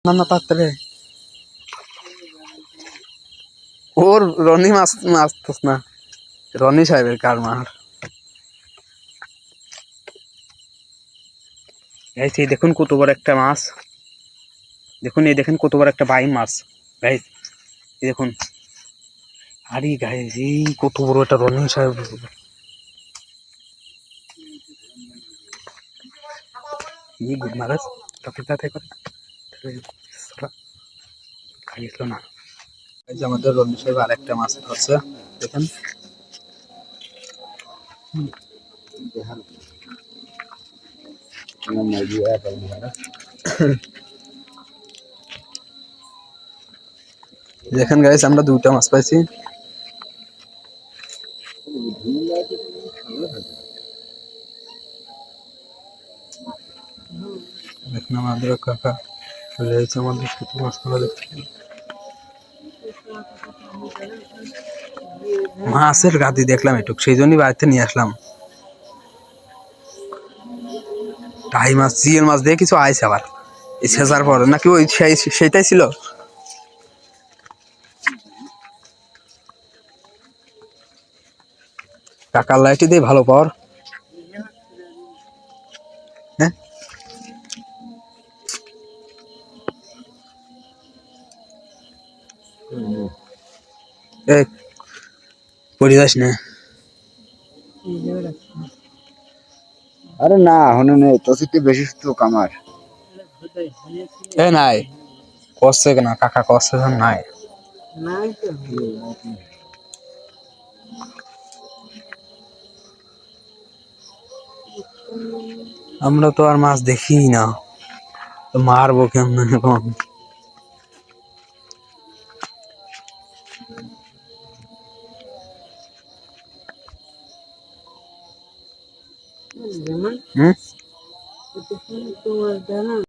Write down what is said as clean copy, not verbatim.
না না তাড়াতাড়ি ওর রনি মাছ মারতেছ না রনি সাহেবের কার মার গাইস এই দেখুন কত বড় একটা মাছ দেখুন এই দেখেন কত বড় একটা বাইম মাছ গাইস এই দেখুন আরে গাইস এই কত বড় একটা রনি সাহেব এই গুড মারাস তাতে করে খাইছিল না এই যে আমাদের রনি সাহেব আরেকটা মাছ ধরছে দেখেন দেখেন গাইস আমরা দুইটা মাছ পাইছি দেখেন আমাদের কাকা রয়েছে আমাদের ছোট মাছগুলো দেখতে মাছের গাদি দেখলাম একটু সেই জন্যই বাড়িতে নিয়ে আসলাম টাই মাছ জিএল মাছ দিয়ে কিছু আইছে আবার এই শেষার পর নাকি ওই সেইটাই ছিল কাকার লাইটি দিয়ে ভালো পাওয়ার হ্যাঁ পড়ে যাস না আরে না হনে নেই তো সিটি বেশি তো কামার এ নাই করছে না কাকা করছে নাই আমরা তো আর মাছ দেখি না মারবো কেমন এখন হুম